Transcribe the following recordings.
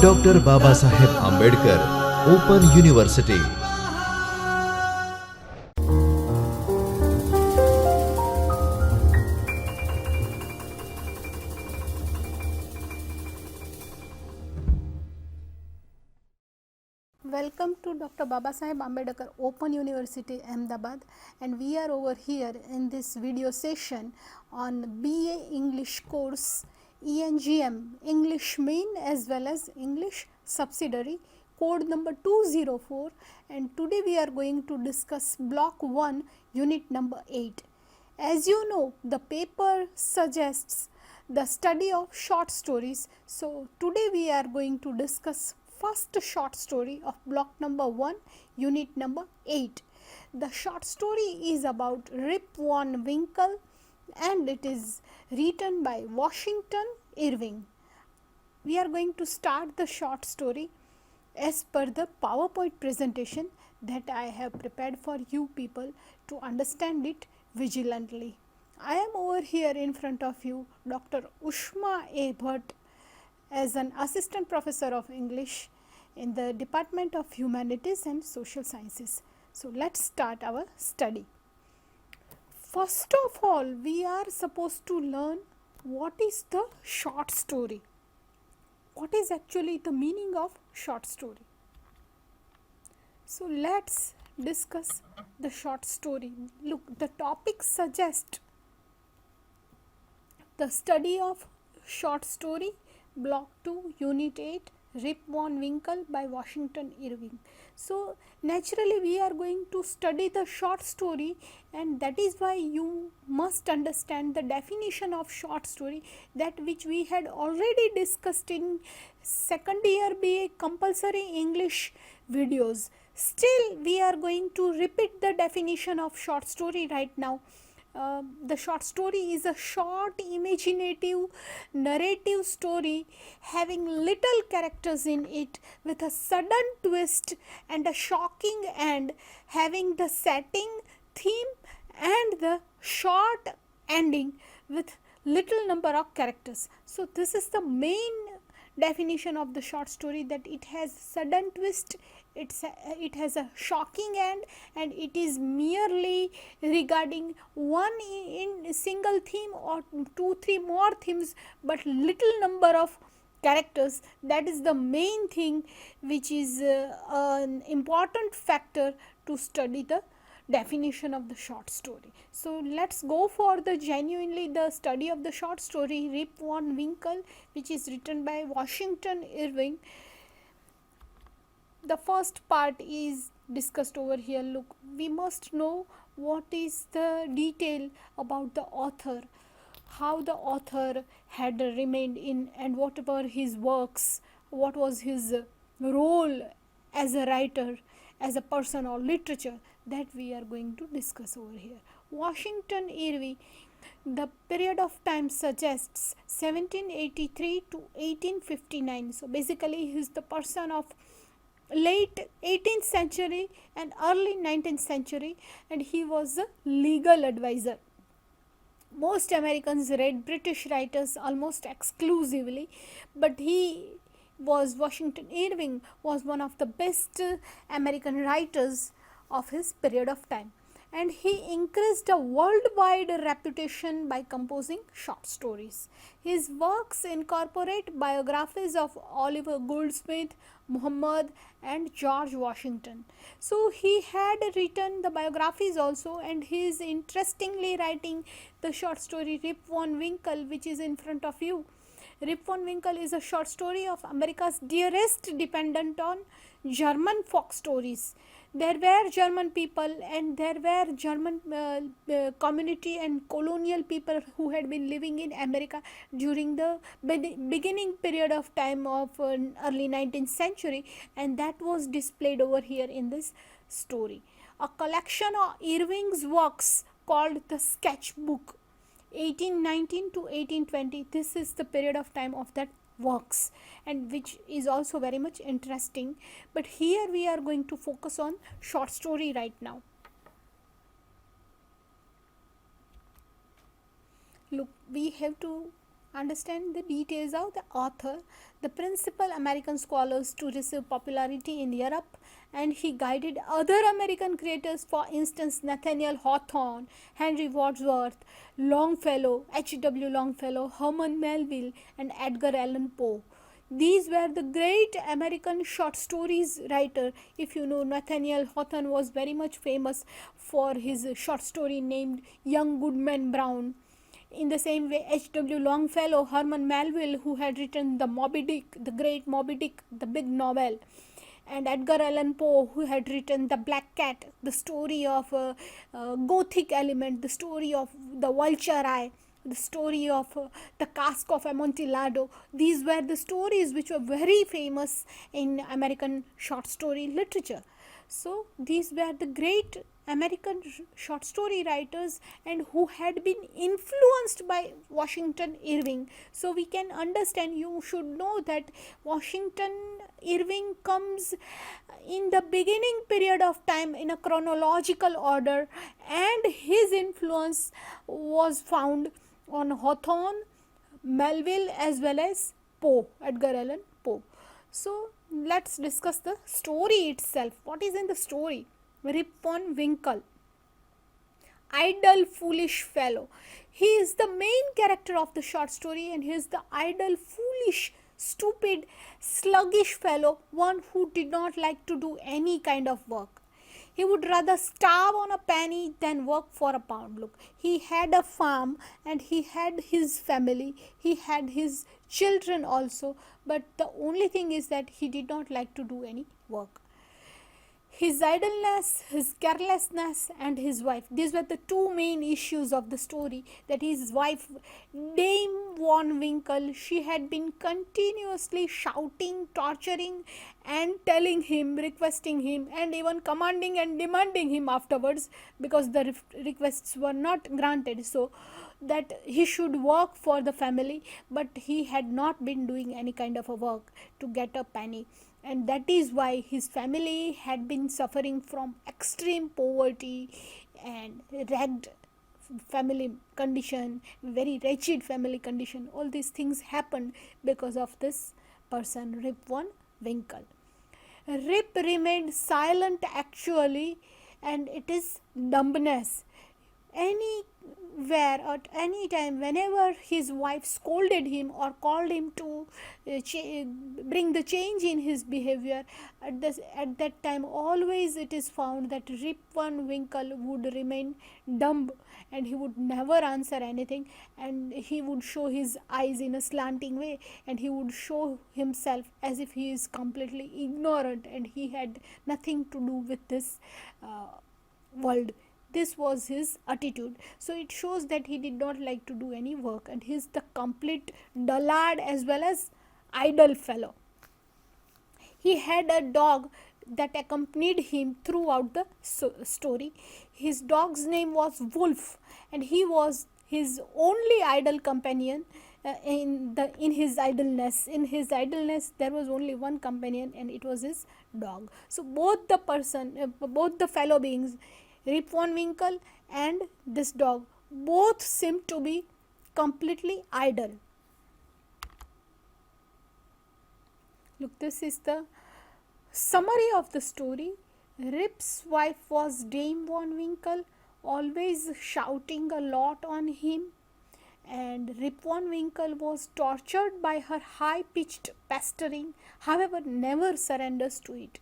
Doctor Babasaheb Ambedkar open university. Welcome to Dr. Babasaheb Ambedkar Open University Ahmedabad, and we are over here in this video session on BA English course Engm English main as well as English subsidiary, code number 204, and today we are going to discuss block 1 unit number 8. As you know, the paper suggests the study of short stories, so today we are going to discuss first short story of block number 1 unit number 8. The short story is about Rip Van Winkle and it is written by Washington Irving. We are going to start the short story as per the PowerPoint presentation that I have prepared for you people to understand it vigilantly. I am over here in front of you, Dr. Ushma A. Bhatt, as an assistant professor of English in the Department of Humanities and Social Sciences. So let's start our study. First of all, we are supposed to learn what is the short story. What is actually the meaning of short story? So let's discuss the short story. Look, the topic suggests the study of short story, block 2 unit 8, Rip Van Winkle by Washington Irving. So naturally we are going to study the short story, and that is why you must understand the definition of short story, that which we had already discussed in second year BA compulsory English videos. Still we are going to repeat the definition of short story right now. The short story is a short imaginative narrative story having little characters in it, with a sudden twist and a shocking end, having the setting, theme and the short ending with little number of characters. So this is the main definition of the short story, that it has sudden twist, it has a shocking end, and it is merely regarding one in single theme or 2-3 more themes, but little number of characters. That is the main thing which is an important factor to study the definition of the short story. So let's go for the genuinely the study of the short story Rip Van Winkle, which is written by Washington Irving. The first part is discussed over here. Look, we must know what is the detail about the author, how the author had remained in, and what were his works, what was his role as a writer, as a person or literature, that we are going to discuss over here. Washington Irving, the period of time suggests 1783 to 1859. So basically he is the person of late 18th century and early 19th century, and he was a legal advisor. Most Americans read British writers almost exclusively, but Washington Irving was one of the best American writers of his period of time, and he increased a worldwide reputation by composing short stories. His works incorporate biographies of Oliver Goldsmith, Muhammad and George Washington. So he had written the biographies also, and he is interestingly writing the short story Rip Van Winkle, which is in front of you. Rip Van Winkle is a short story of America's dearest dependent on German folk stories. There were German people and there were German community and colonial people who had been living in America during the beginning period of time of early 19th century, and that was displayed over here in this story. A collection of Irving's works called the Sketchbook 1819 to 1820. This is the period of time of that works, and which is also very much interesting, but here we are going to focus on short story right now. Look, we have to understand the details of the author, the principal American scholars to receive popularity in Europe, and he guided other American creators, for instance, Nathaniel Hawthorne, Henry Wadsworth Longfellow, H.W. Longfellow, Herman Melville, and Edgar Allan Poe. These were the great American short stories writer. If you know, Nathaniel Hawthorne was very much famous for his short story named Young Goodman Brown. In the same way, H.W. Longfellow, Herman Melville, who had written the Moby Dick, the great Moby Dick, the big novel, and Edgar Allan Poe, who had written The Black Cat, the story of a gothic element, the story of the vulture eye, the story of the cask of Amontillado. These were the stories which were very famous in American short story literature. So these were the great American short story writers and who had been influenced by Washington Irving. So we can understand, you should know that Washington Irving comes in the beginning period of time in a chronological order, and his influence was found on Hawthorne, Melville, as well as Poe, Edgar Allan Poe. So let's discuss the story itself. What is in the story? Rip Van Winkle, idle foolish fellow. He is the main character of the short story, and he is the idle, foolish, stupid, sluggish fellow, one who did not like to do any kind of work. He would rather starve on a penny than work for a pound. Look, he had a farm and he had his family, he had his children also, but the only thing is that he did not like to do any work. His idleness, his carelessness, and his wife. These were the two main issues of the story. That his wife, Dame Van Winkle, she had been continuously shouting, torturing, and telling him, requesting him, and even commanding and demanding him afterwards, because the requests were not granted. So that he should work for the family, but he had not been doing any kind of a work to get a penny. And that is why his family had been suffering from extreme poverty and ragged family condition, very wretched family condition. All these things happened because of this person, Rip Van Winkle. Rip remained silent actually, and it is dumbness. Anywhere at any time, whenever his wife scolded him or called him to bring the change in his behavior, at that time always it is found that Rip Van Winkle would remain dumb, and he would never answer anything, and he would show his eyes in a slanting way, and he would show himself as if he is completely ignorant and he had nothing to do with this world. This was his attitude. So it shows that he did not like to do any work, and he is the complete dullard as well as idle fellow. He had a dog that accompanied him throughout the story. His dog's name was Wolf, and he was his only idle companion. In his idleness, there was only one companion, and it was his dog. So both the fellow beings, Rip Van Winkle and this dog, both seem to be completely idle. Look, this is the summary of the story. Rip's wife was Dame Van Winkle, always shouting a lot on him, and Rip Van Winkle was tortured by her high-pitched pestering, however never surrenders to it.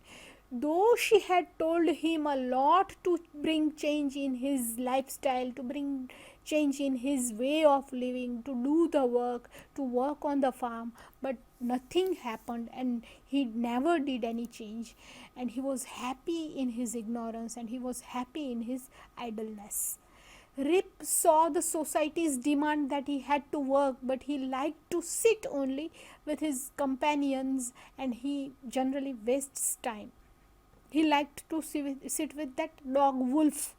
Though she had told him a lot to bring change in his lifestyle, to bring change in his way of living, to do the work, to work on the farm, but nothing happened, and he never did any change, and he was happy in his ignorance, and he was happy in his idleness. Rip saw the society's demand that he had to work, but he liked to sit only with his companions, and he generally wastes time. He liked to sit with that dog Wolf,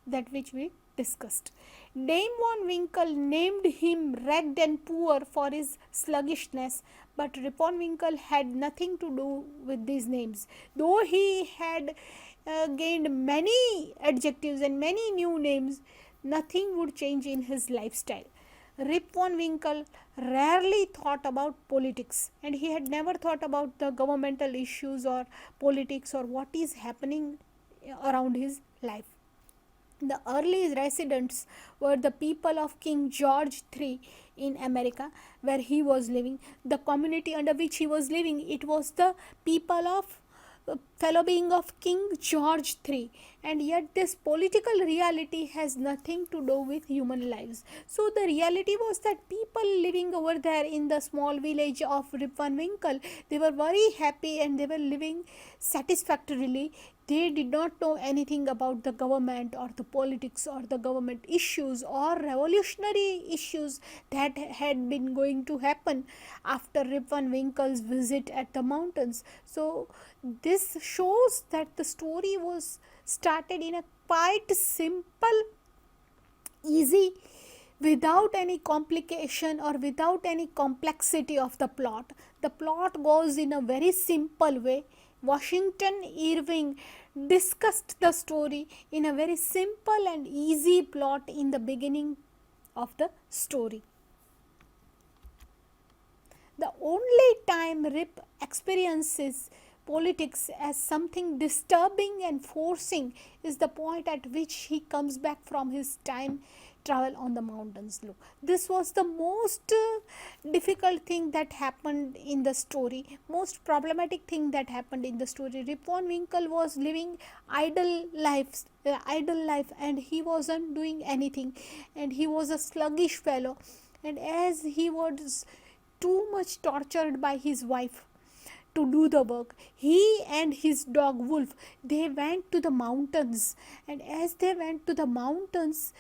that which we discussed. Dame Van Winkle named him ragged and poor for his sluggishness, but Rip Van Winkle had nothing to do with these names. Though he had gained many adjectives and many new names, nothing would change in his lifestyle. Rip Van Winkle rarely thought about politics, and he had never thought about the governmental issues or politics or what is happening around his life. The early residents were the people of King George III in America, where he was living. The community under which he was living, it was the people of fellow being of King George III, and yet this political reality has nothing to do with human lives. So the reality was that people living over there in the small village of Rip Van Winkle, they were very happy and they were living satisfactorily. They did not know anything about the government or the politics or the government issues or revolutionary issues that had been going to happen after Rip Van Winkle's visit at the mountains. So this shows that the story was started in a quite simple, easy, without any complication or without any complexity of the plot. The plot goes in a very simple way. Washington Irving discussed the story in a very simple and easy plot in the beginning of the story. The only time Rip experiences politics as something disturbing and forcing is the point at which he comes back from his time travel on the mountains. Look, this was the most difficult thing that happened in the story, most problematic thing that happened in the story. Rip Van Winkle was living idle life, and he wasn't doing anything, and he was a sluggish fellow, and as he was too much tortured by his wife to do the work, he and his dog Wolf, they went to the mountains, and as they went to the mountains,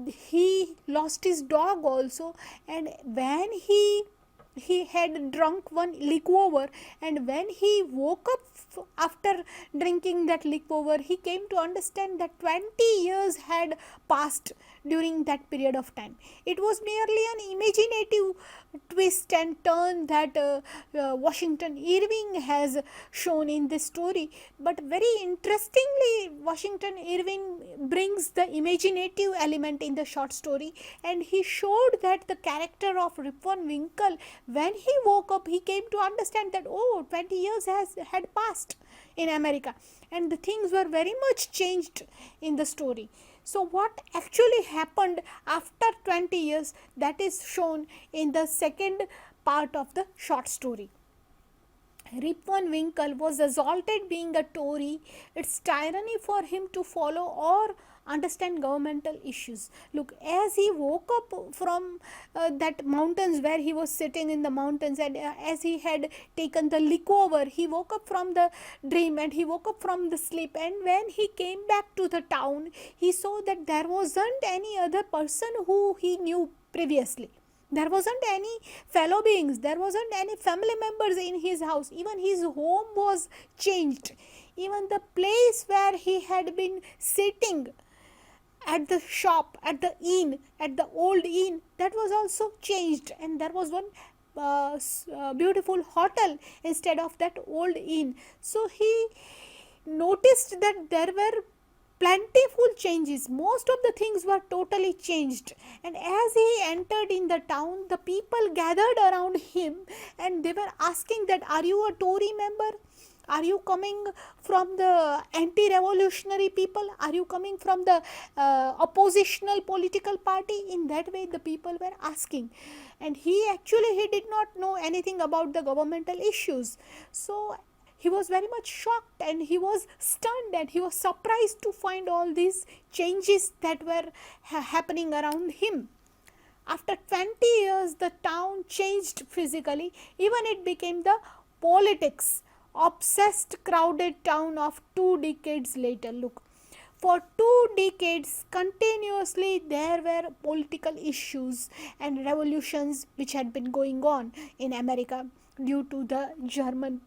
he lost his dog also. And when he had drunk one liquor, and when he woke up after drinking that liquor, he came to understand that 20 years had passed during that period of time. It was merely an imaginative twist and turn that Washington Irving has shown in this story. But very interestingly, Washington Irving brings the imaginative element in the short story, and he showed that the character of Rip Van Winkle, when he woke up, he came to understand that 20 years had passed in America, and the things were very much changed in the story. So what actually happened after 20 years, that is shown in the second part of the short story. Rip Van Winkle was exalted being a Tory. It's tyranny for him to follow or understand governmental issues. Look, as he woke up from that mountains where he was sitting in the mountains, and as he had taken the liquor, he woke up from the dream and he woke up from the sleep, and when he came back to the town, he saw that there wasn't any other person who he knew previously. There wasn't any fellow beings, there wasn't any family members in his house. Even his home was changed. Even the place where he had been sitting at the shop, at the inn, at the old inn, that was also changed, and there was one beautiful hotel instead of that old inn. So he noticed that there were plentiful changes. Most of the things were totally changed, and as he entered in the town, the people gathered around him and they were asking that, are you a Tory member? Are you coming from the anti-revolutionary people? Are you coming from the oppositional political party? In that way the people were asking, and he did not know anything about the governmental issues. So he was very much shocked, and he was stunned, and he was surprised to find all these changes that were happening around him. After 20 years, the town changed physically. Even it became the politics obsessed crowded town of 2 decades later. Look, for 2 decades continuously there were political issues and revolutions which had been going on in America due to the German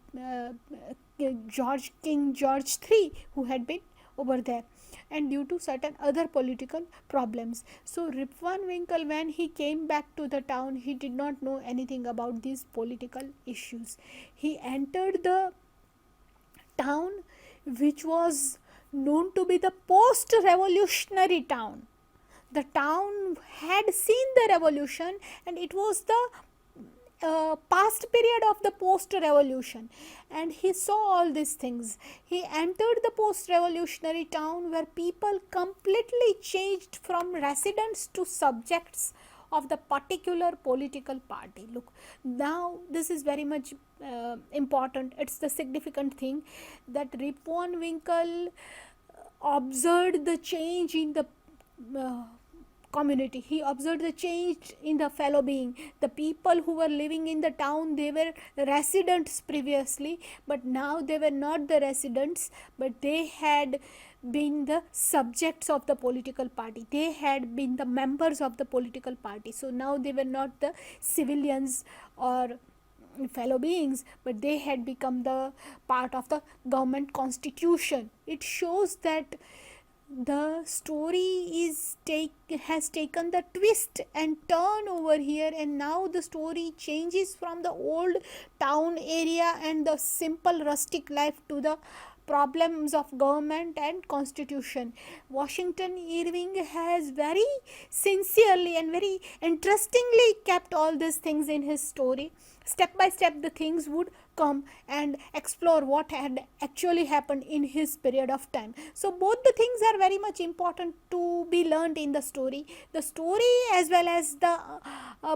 King George III who had been over there, and due to certain other political problems. So Rip Van Winkle, when he came back to the town, he did not know anything about these political issues. He entered the town which was known to be the post-revolutionary town. the town had seen the revolution, and it was the past period of the post revolution, and he saw all these things. He entered the post revolutionary town where people completely changed from residents to subjects of the particular political party. Look, now this is very much important. It's the significant thing that Rip Van Winkle observed the change in the uh, community. He observed the change in the fellow being. The people who were living in the town, they were residents previously, but now they were not the residents, but they had been the subjects of the political party. They had been the members of the political party. So now they were not the civilians or fellow beings, but they had become the part of the government constitution. It shows that the story has taken the twist and turn over here, and now the story changes from the old town area and the simple rustic life to the problems of government and constitution. Washington Irving has very sincerely and very interestingly kept all these things in his story. Step by step the things would come and explore what had actually happened in his period of time. So both the things are very much important to be learned in the story as well as the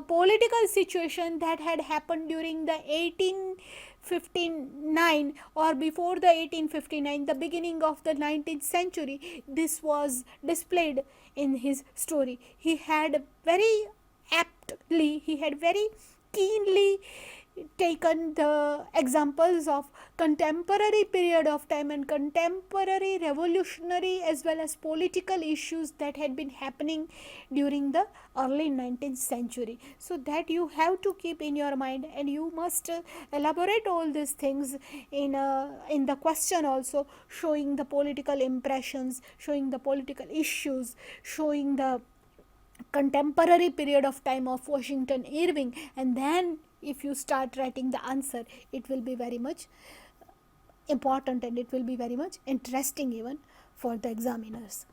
political situation that had happened during the 1859 or before the 1859, the beginning of the 19th century. This was displayed in his story. He had very keenly taken the examples of contemporary period of time and contemporary revolutionary as well as political issues that had been happening during the early 19th century. So that you have to keep in your mind, and you must elaborate all these things in the question also, showing the political impressions, showing the political issues, showing the contemporary period of time of Washington Irving, and then if you start writing the answer, it will be very much important and it will be very much interesting even for the examiners.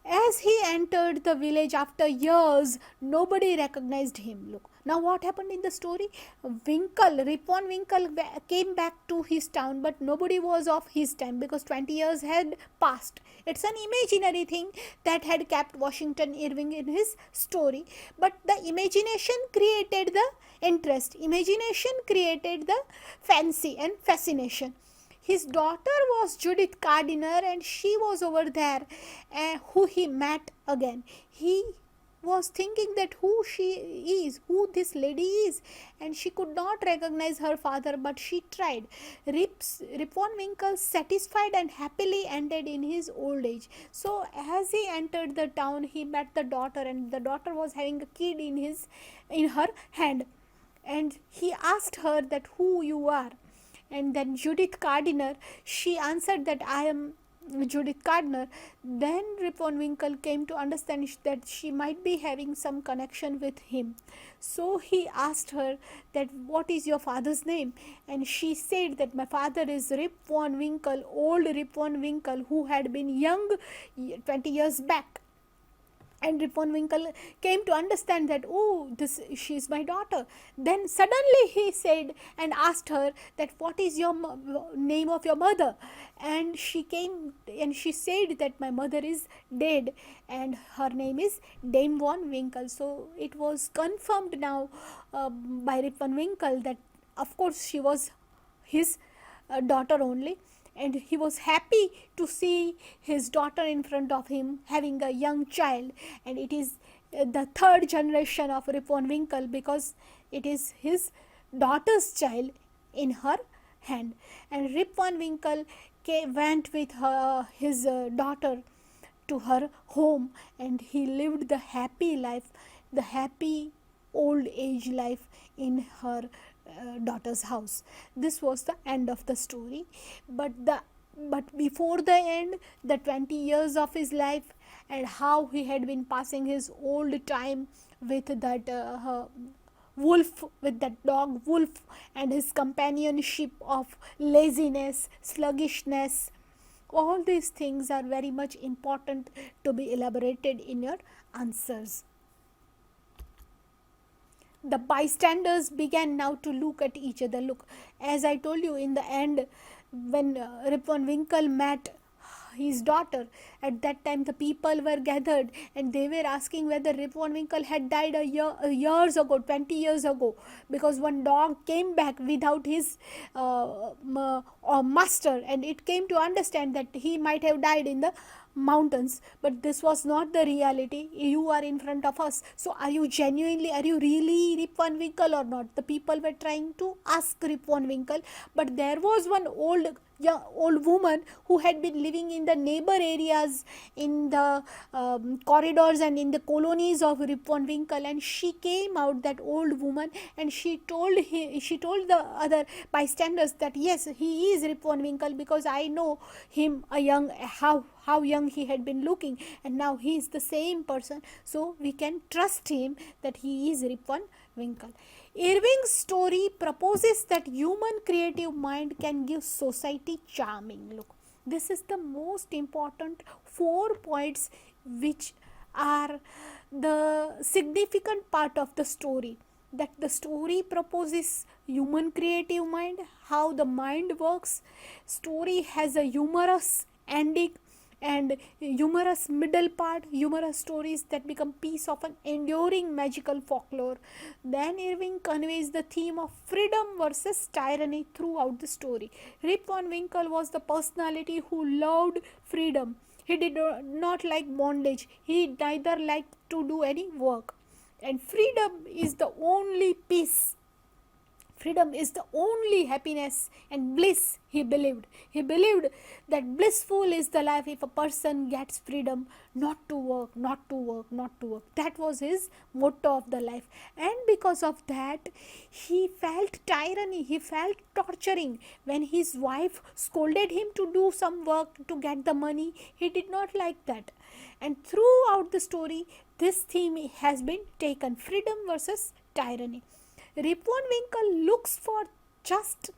As he entered the village after years, nobody recognized him. Look, now what happened in the story? Rip Van Winkle came back to his town, but nobody was of his time because 20 years had passed. It's an imaginary thing that had kept Washington Irving in his story, but the imagination created the interest, imagination created the fancy and fascination. His daughter was Judith Gardiner, and she was over there, who he met again. He was thinking that who this lady is, and she could not recognize her father, but she tried. Rip Van Winkle, satisfied and happily ended in his old age. So as he entered the town, he met the daughter, and the daughter was having a kid in her hand, and he asked her that who you are. And then Judith Gardiner, she answered that I am Judith Gardiner. Then Rip Van Winkle came to understand that she might be having some connection with him. So he asked her that what is your father's name, and she said that my father is Rip Van Winkle, old Rip Van Winkle, who had been young 20 years back. And Rip Van Winkle came to understand that, oh, she is my daughter. Then suddenly he said and asked her that what is your name of your mother, and she came and she said that my mother is dead and her name is Dame Van Winkle. So it was confirmed now by Rip Van Winkle that of course she was his daughter only, and he was happy to see his daughter in front of him having a young child. And it is the third generation of Rip Van Winkle because it is his daughter's child in her hand. And Rip Van Winkle went with his daughter to her home, and he lived the happy life, the happy old age life in her daughter's house. This was the end of the story, but before the end, the 20 years of his life and how he had been passing his old time with that wolf, with that dog wolf, and his companionship of laziness, sluggishness, All these things are very much important to be elaborated in your answers. The bystanders began now to look at each other. Look, as I told you in the end, when Rip Van Winkle met his daughter, at that time the people were gathered and they were asking whether Rip Van Winkle had died years ago, 20 years ago, because one dog came back without his master, and it came to understand that he might have died in the mountains. But this was not the reality. You are in front of us, so are you really Rip Van Winkle or not? The people were trying to ask Rip Van Winkle, but there was one old woman who had been living in the neighbor areas, in the corridors and in the colonies of Rip Van Winkle, and she came out, that old woman, and she told the other bystanders that yes, he is Rip Van Winkle, because I know him how young he had been looking, and now he is the same person, so we can trust him that he is Rip Van Winkle. Irving's story proposes that human creative mind can give society charming. Look, this is the most important 4 points which are the significant part of the story. That the story proposes human creative mind, how the mind works. Story has a humorous ending and humorous middle part, humorous stories that become piece of an enduring magical folklore. Then Irving conveys the theme of freedom versus tyranny throughout the story. Rip Van Winkle was the personality who loved freedom. He did not like bondage. He neither liked to do any work. And freedom is the only peace. Freedom is the only happiness and bliss, he believed. He believed that blissful is the life if a person gets freedom not to work, not to work, not to work. That was his motto of the life. And because of that, he felt tyranny, he felt torturing. When his wife scolded him to do some work to get the money, he did not like that. And throughout the story, this theme has been taken, freedom versus tyranny. Rip Van Winkle looks for just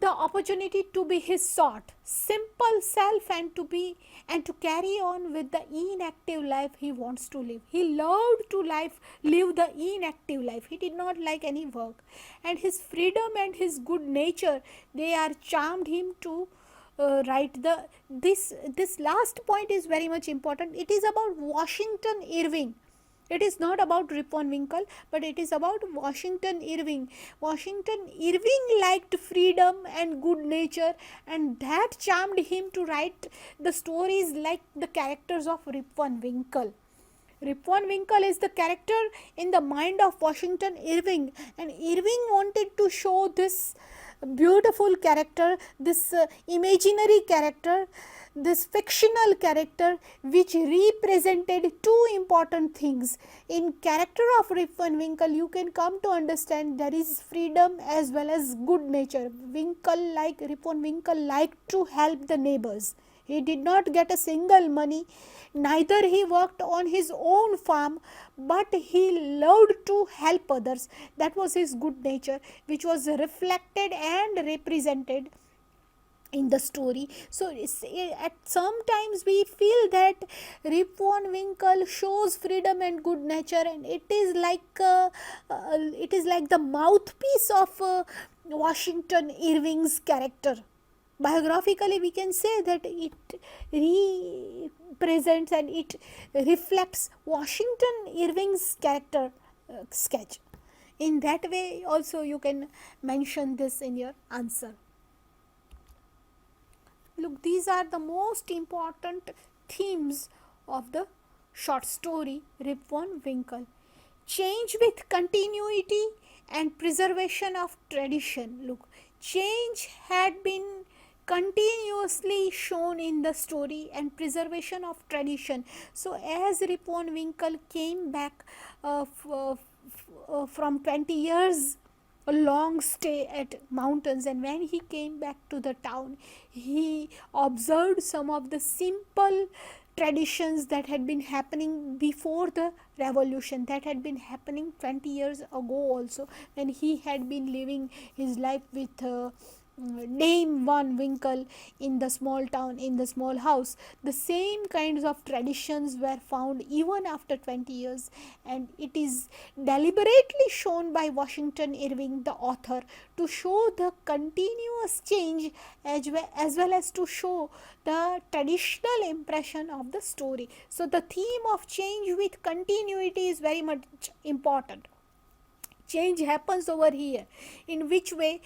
the opportunity to be his sort, simple self, and to carry on with the inactive life he wants to live. He loved to live the inactive life. He did not like any work, and his freedom and his good nature, they are charmed him to write this last point is very much important. It is about Washington Irving. It is not about Rip Van Winkle, but it is about Washington Irving. Washington Irving liked freedom and good nature, and that charmed him to write the stories like the characters of Rip Van Winkle. Rip Van Winkle is the character in the mind of Washington Irving, and Irving wanted to show this beautiful character, this imaginary character, this fictional character, which represented two important things. In character of Rip Van Winkle, you can come to understand there is freedom as well as good nature. Rip Van Winkle liked to help the neighbors. He did not get a single money, neither he worked on his own farm, but he loved to help others. That was his good nature, which was reflected and represented in the story. So at sometimes we feel that Rip Van Winkle shows freedom and good nature, and it is like the mouthpiece of Washington Irving's character. Biographically, we can say that it represents and it reflects Washington Irving's character sketch. In that way also you can mention this in your answer. Look, these are the most important themes of the short story Rip Van Winkle. Change with continuity and preservation of tradition. Look, change had been continuously shown in the story and preservation of tradition. So as Rip Van Winkle came back from 20 years a long stay at mountains, and when he came back to the town, he observed some of the simple traditions that had been happening before the revolution, that had been happening 20 years ago also, when he had been living his life with Dame Van Winkle in the small town, in the small house. The same kinds of traditions were found even after 20 years, and it is deliberately shown by Washington Irving, the author, to show the continuous change as well as to show the traditional impression of the story. So, the theme of change with continuity is very much important. Change happens over here. In which way?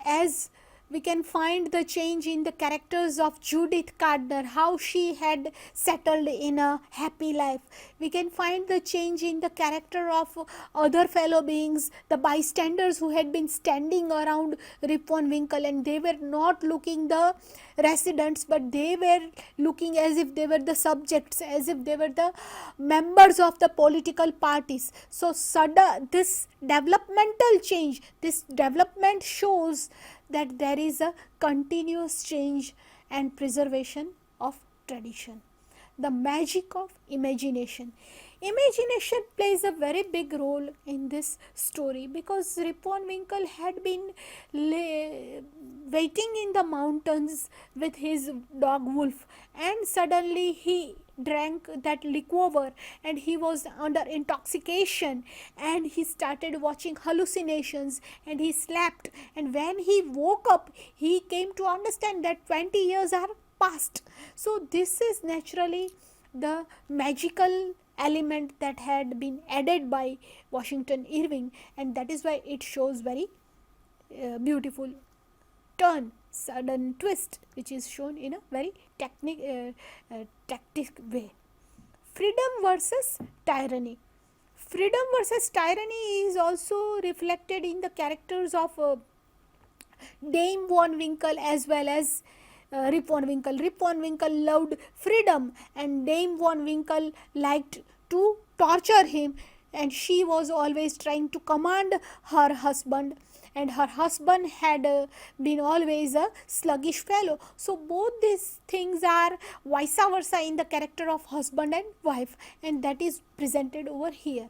As we can find the change in the characters of Judith Gardner, how she had settled in a happy life. We can find the change in the character of other fellow beings, the bystanders who had been standing around Rip Van Winkle, and they were not looking the residents, but they were looking as if they were the subjects, as if they were the members of the political parties. So this developmental change, this development shows that there is a continuous change and preservation of tradition. The magic of imagination. Imagination plays a very big role in this story, because Rip Van Winkle had been waiting in the mountains with his dog Wolf, and suddenly he drank that liquor and he was under intoxication, and he started watching hallucinations, and he slept, and when he woke up he came to understand that 20 years are past. So this is naturally the magical element that had been added by Washington Irving, and that is why it shows very beautiful turn, sudden twist, which is shown in a very tactic way. Freedom versus tyranny. Freedom versus tyranny is also reflected in the characters of Dame Van Winkle as well as Rip Van Winkle. Rip Van Winkle loved freedom, and Dame Van Winkle liked to torture him, and she was always trying to command her husband, and her husband had been always a sluggish fellow. So both these things are vice versa in the character of husband and wife, and that is presented over here.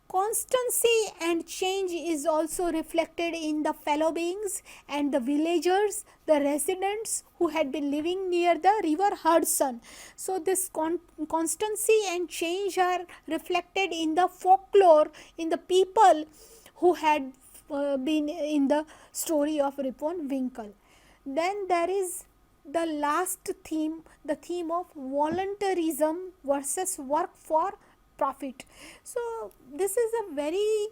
Constancy and change is also reflected in the fellow beings and the villagers, the residents who had been living near the river Hudson. So this constancy and change are reflected in the folklore, in the people who had been in the story of Rip Van Winkle. Then there is the last theme, the theme of voluntarism versus work for profit. So this is a very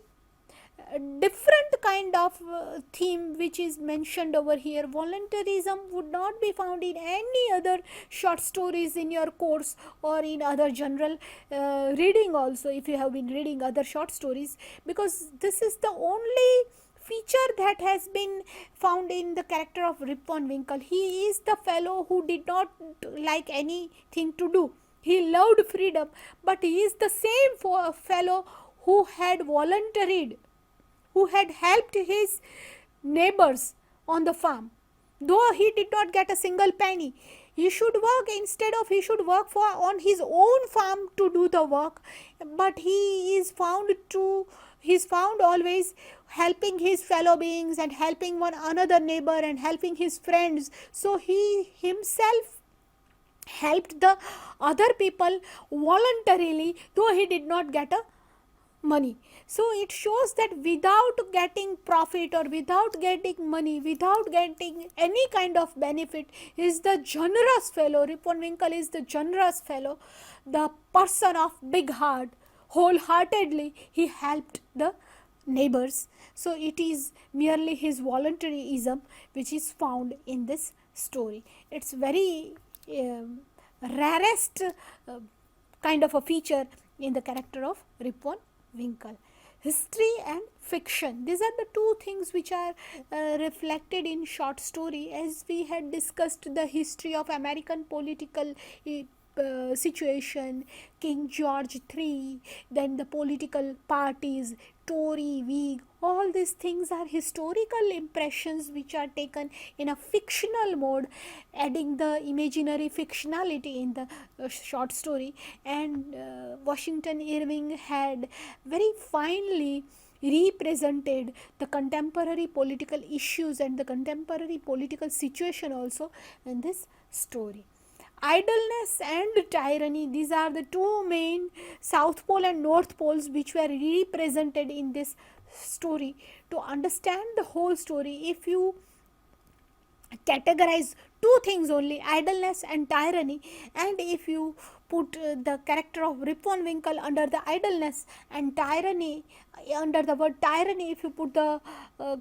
different kind of theme which is mentioned over here. Voluntarism would not be found in any other short stories in your course or in other general reading also, if you have been reading other short stories, because this is the only feature that has been found in the character of Rip Van Winkle. He is the fellow who did not like anything to do. He loved freedom, but he is the same fellow who had volunteered, who had helped his neighbors on the farm. Though he did not get a single penny, he should work, instead of he should work for on his own farm to do the work, but he is found always helping his fellow beings and helping one another neighbor and helping his friends. So he himself helped the other people voluntarily, though he did not get a money. So it shows that without getting profit or without getting money, without getting any kind of benefit, is the generous fellow. Rip Van Winkle is the generous fellow, the person of big heart. Wholeheartedly he helped the neighbors. So it is merely his voluntarism which is found in this story. It's very rarest kind of a feature in the character of Rip Van Winkle. History and fiction, these are the two things which are reflected in short story. As we had discussed the history of American political situation, King George III, then the political parties, Tory, Whig, all these things are historical impressions which are taken in a fictional mode, adding the imaginary fictionality in the short story. And Washington Irving had very finely represented the contemporary political issues and the contemporary political situation also in this story. Idleness and tyranny, these are the two main South Pole and North Poles which were represented in this story. To understand the whole story, if you categorize two things only, idleness and tyranny, and if you put the character of Rip von Winkle under the idleness and tyranny, under the word tyranny, if you put the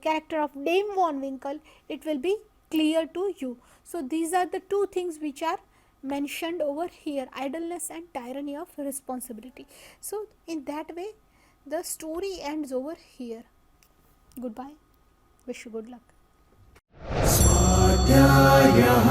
character of Dame von Winkle, it will be clear to you. So these are the two things which are mentioned over here, idleness and tyranny of responsibility. So in that way the story ends over here. Goodbye, wish you good luck. स्वाध्यायः